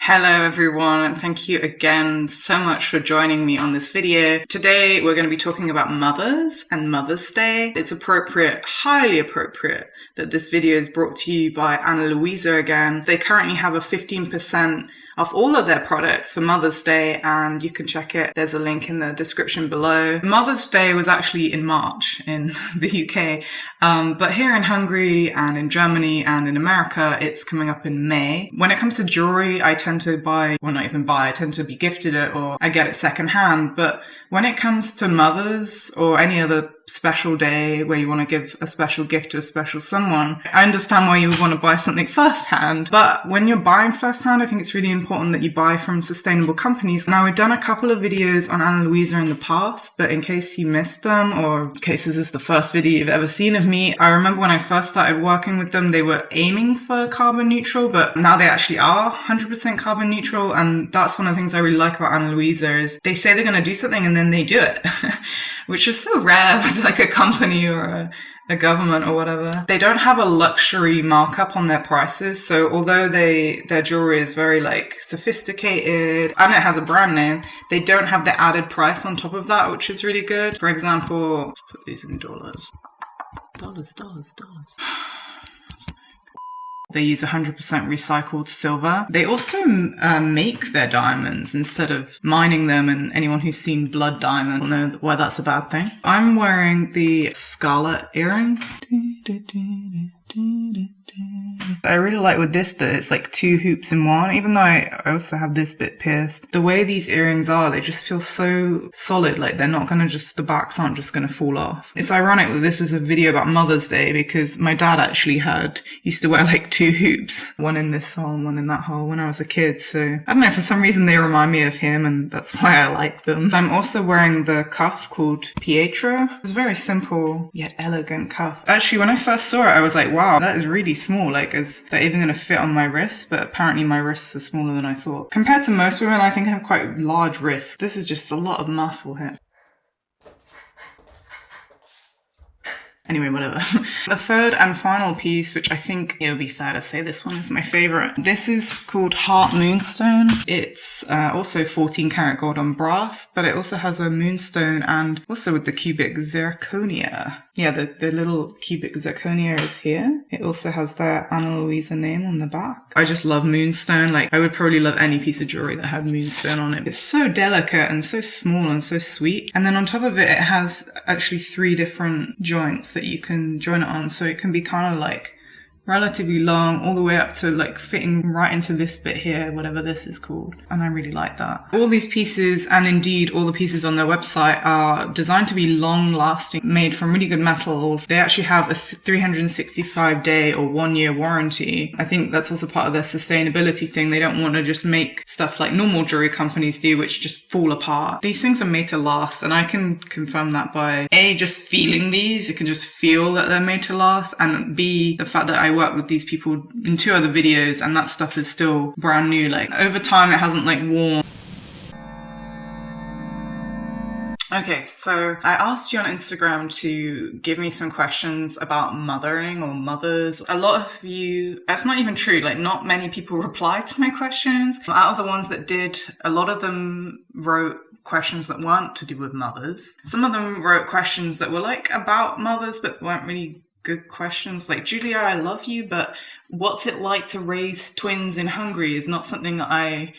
Hello everyone, and thank you again so much for joining me on this video. Today we're going to be talking about mothers and Mother's Day. It's appropriate, highly appropriate, that this video is brought to you by Ana Luisa again. They currently have a 15% off all of their products for Mother's Day, and you can check it. There's a link in the description below. Mother's Day was actually in March in the UK, but here in Hungary and in Germany and in America, it's coming up in May. When it comes to jewelry, I tend to buy, well, not even buy, I tend to be gifted it or I get it secondhand. But when it comes to mothers or any other special day where you want to give a special gift to a special someone, I understand why you would want to buy something firsthand. But when you're buying firsthand, I think it's really important that you buy from sustainable companies. Now, we've done a couple of videos on Ana Luisa in the past, but in case you missed them, or in case this is the first video you've ever seen of me, I remember when I first started working with them, they were aiming for carbon neutral, but now they actually are 100% carbon neutral. And that's one of the things I really like about Ana Luisa is they say they're going to do something and then they do it, which is so rare with like a company or a government or whatever. They don't have a luxury markup on their prices. So although their jewelry is very like sophisticated and it has a brand name, they don't have the added price on top of that, which is really good. For example, let's put these in dollars. Dollars. They use 100% recycled silver. They also make their diamonds instead of mining them, and anyone who's seen blood diamond will know why that's a bad thing. I'm wearing the scarlet earrings. I really like with this that it's like two hoops in one, even though I also have this bit pierced. The way these earrings are, they just feel so solid, like they're not gonna the backs aren't just gonna fall off. It's ironic that this is a video about Mother's Day because my dad actually used to wear like two hoops, one in this hole and one in that hole when I was a kid. So I don't know, for some reason they remind me of him and that's why I like them. I'm also wearing the cuff called Pietro. It's a very simple yet elegant cuff. Actually, when I first saw it, I was like, wow, that is really small. Like, is that even going to fit on my wrist? But apparently my wrists are smaller than I thought. Compared to most women, I think I have quite large wrists. This is just a lot of muscle here. Anyway, whatever. The third and final piece, which I think it would be fair to say this one is my favorite. This is called Heart Moonstone. It's also 14 karat gold on brass, but it also has a moonstone and also with the cubic zirconia. Yeah, the little cubic zirconia is here. It also has their Ana Luisa name on the back. I just love moonstone. Like, I would probably love any piece of jewelry that had moonstone on it. It's so delicate and so small and so sweet. And then on top of it, it has actually 3 different joints that you can join it on. So it can be kind of like relatively long all the way up to like fitting right into this bit here, whatever this is called. And I really like that. All these pieces, and indeed all the pieces on their website, are designed to be long lasting, made from really good metals. They actually have a 365-day or 1-year warranty. I think that's also part of their sustainability thing. They don't want to just make stuff like normal jewelry companies do, which just fall apart. These things are made to last, and I can confirm that by A, just feeling these. You can just feel that they're made to last, and B, the fact that I worked with these people in 2 other videos and that stuff is still brand new. Like, over time it hasn't like worn. Okay, so I asked you on Instagram to give me some questions about mothering or mothers. A lot of you, that's not even true, like not many people replied to my questions. Out of the ones that did, a lot of them wrote questions that weren't to do with mothers. Some of them wrote questions that were like about mothers but weren't really good questions. Like, Julia, I love you, but what's it like to raise twins in Hungary is not something that I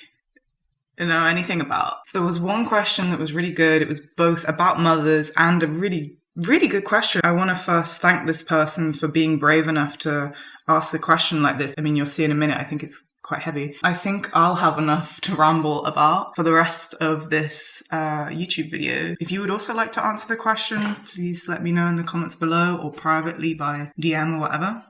know anything about. So there was one question that was really good. It was both about mothers and a really, really good question. I want to first thank this person for being brave enough to ask a question like this. I mean, you'll see in a minute, I think it's quite heavy. I think I'll have enough to ramble about for the rest of this YouTube video. If you would also like to answer the question, please let me know in the comments below or privately by DM or whatever.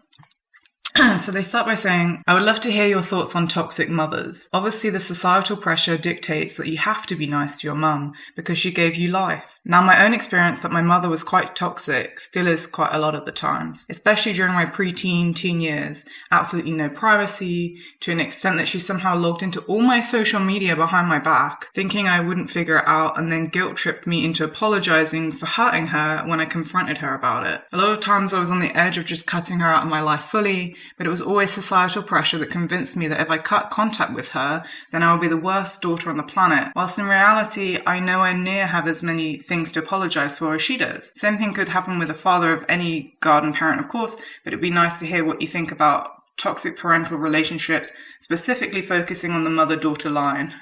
So they start by saying, I would love to hear your thoughts on toxic mothers. Obviously, the societal pressure dictates that you have to be nice to your mum because she gave you life. Now, my own experience that my mother was quite toxic still is quite a lot of the times, especially during my preteen, teen years. Absolutely no privacy, to an extent that she somehow logged into all my social media behind my back, thinking I wouldn't figure it out, and then guilt-tripped me into apologizing for hurting her when I confronted her about it. A lot of times I was on the edge of just cutting her out of my life fully, but but it was always societal pressure that convinced me that if I cut contact with her, then I would be the worst daughter on the planet, whilst in reality, I nowhere near have as many things to apologise for as she does. Same thing could happen with a father of any guardian parent, of course, but it'd be nice to hear what you think about toxic parental relationships, specifically focusing on the mother-daughter line.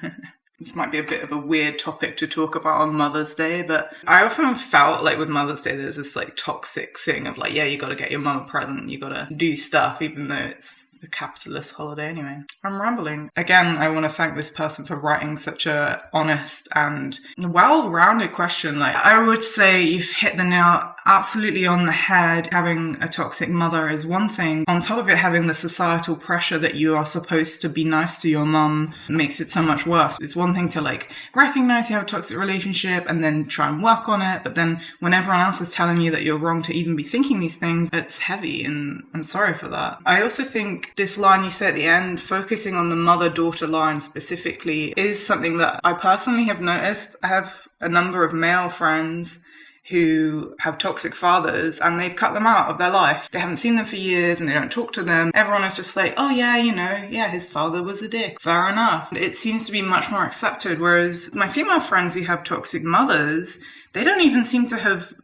This might be a bit of a weird topic to talk about on Mother's Day, but I often felt like with Mother's Day, there's this like toxic thing of like, yeah, you got to get your mum a present, you got to do stuff, even though it's a capitalist holiday anyway. I'm rambling. Again, I want to thank this person for writing such a honest and well-rounded question. Like, I would say you've hit the nail absolutely on the head. Having a toxic mother is one thing. On top of it, having the societal pressure that you are supposed to be nice to your mum makes it so much worse. It's one thing to like recognize you have a toxic relationship and then try and work on it, but then when everyone else is telling you that you're wrong to even be thinking these things, it's heavy, and I'm sorry for that. I also think this line you say at the end, focusing on the mother-daughter line specifically, is something that I personally have noticed. I have a number of male friends who have toxic fathers and they've cut them out of their life. They haven't seen them for years and they don't talk to them. Everyone is just like, oh yeah, his father was a dick. Fair enough. It seems to be much more accepted. Whereas my female friends who have toxic mothers, they don't even seem to have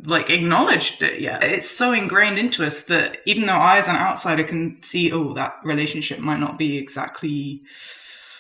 like acknowledged it yet. It's so ingrained into us that even though I as an outsider can see, oh, that relationship might not be exactly...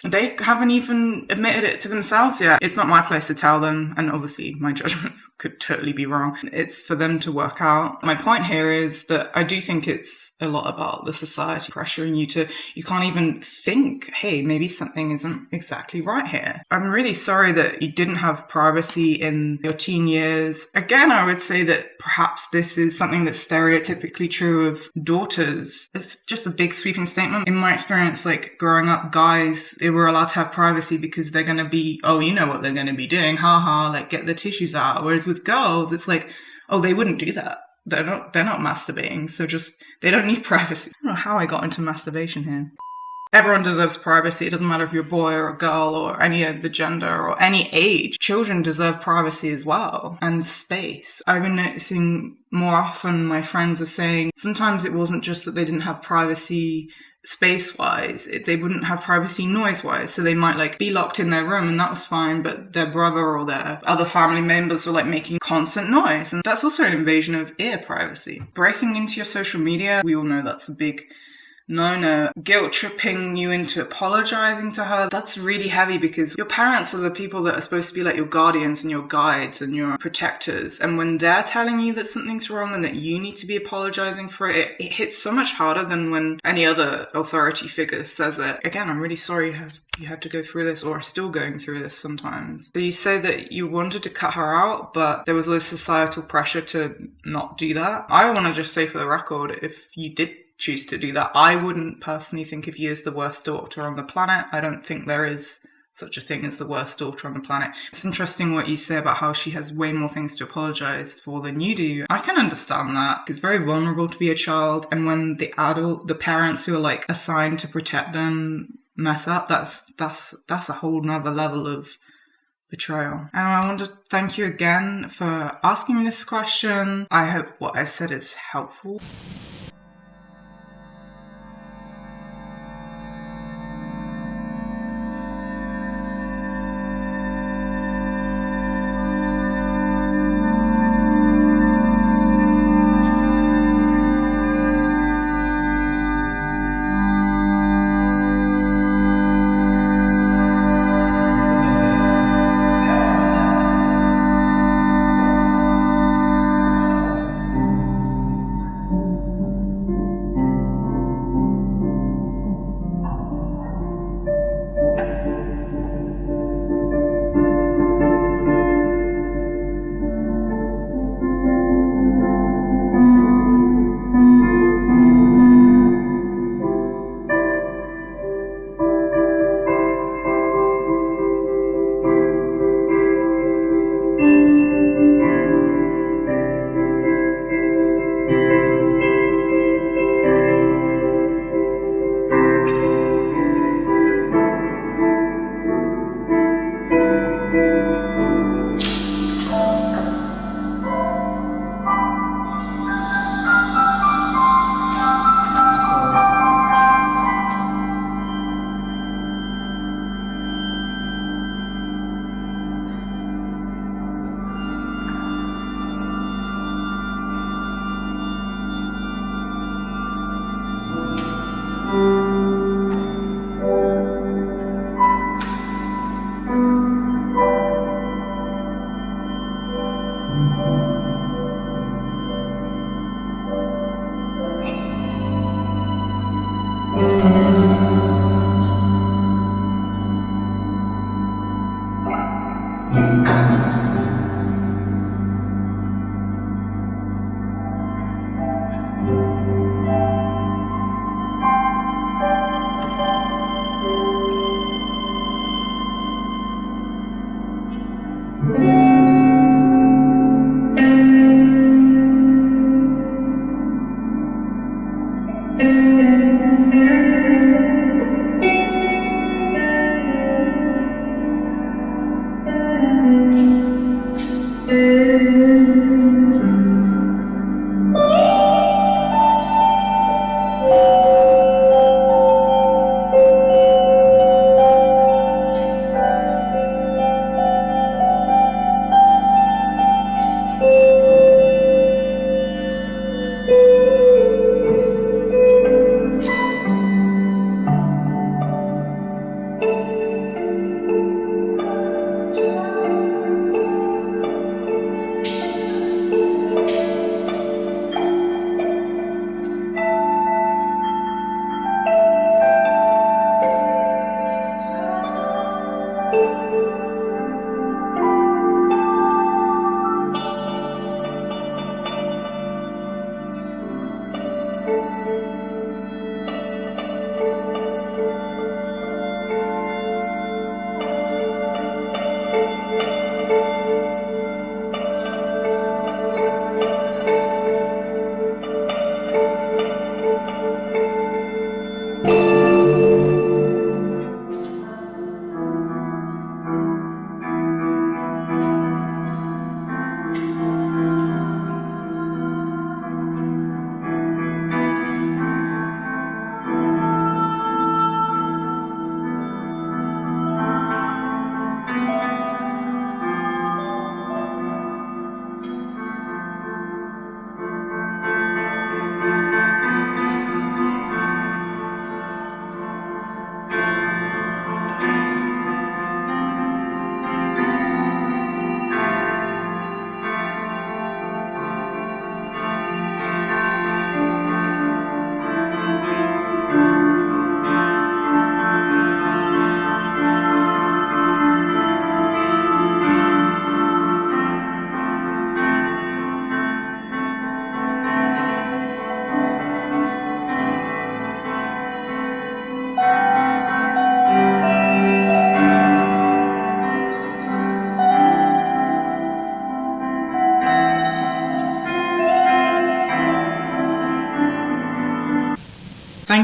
They haven't even admitted it to themselves yet. It's not my place to tell them, and obviously my judgments could totally be wrong. It's for them to work out. My point here is that I do think it's a lot about the society pressuring you to, you can't even think, hey, maybe something isn't exactly right here. I'm really sorry that you didn't have privacy in your teen years. Again, I would say that perhaps this is something that's stereotypically true of daughters. It's just a big sweeping statement. In my experience, like growing up, guys, they were allowed to have privacy because they're going to be, oh, you know what they're going to be doing, haha, like get the tissues out. Whereas with girls, it's like, oh, they wouldn't do that. They're not masturbating, so just, they don't need privacy. I don't know how I got into masturbation here. Everyone deserves privacy. It doesn't matter if you're a boy or a girl or any of the gender or any age. Children deserve privacy as well, and space. I've been noticing more often my friends are saying sometimes it wasn't just that they didn't have privacy space-wise, they wouldn't have privacy noise-wise, so they might like be locked in their room and that was fine, but their brother or their other family members were like making constant noise, and that's also an invasion of ear privacy. Breaking into your social media, we all know that's a big no. Guilt tripping you into apologizing to her, that's really heavy because your parents are the people that are supposed to be like your guardians and your guides and your protectors. And when they're telling you that something's wrong and that you need to be apologizing for it, it hits so much harder than when any other authority figure says it. Again, I'm really sorry you had to go through this or are still going through this sometimes. So you say that you wanted to cut her out, but there was always societal pressure to not do that. I want to just say for the record, if you did choose to do that, I wouldn't personally think of you as the worst daughter on the planet. I don't think there is such a thing as the worst daughter on the planet. It's interesting what you say about how she has way more things to apologize for than you do. I can understand that. It's very vulnerable to be a child, and when the parents who are like assigned to protect them mess up, that's a whole nother level of betrayal. And I want to thank you again for asking this question. I hope what I've said is helpful.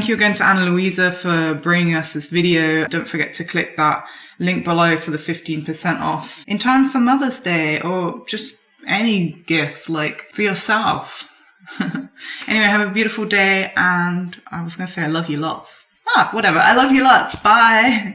Thank you again to Anna Louisa for bringing us this video. Don't forget to click that link below for the 15% off in time for Mother's Day, or just any gift, like for yourself. Anyway, have a beautiful day, and I was going to say I love you lots. Whatever. I love you lots. Bye.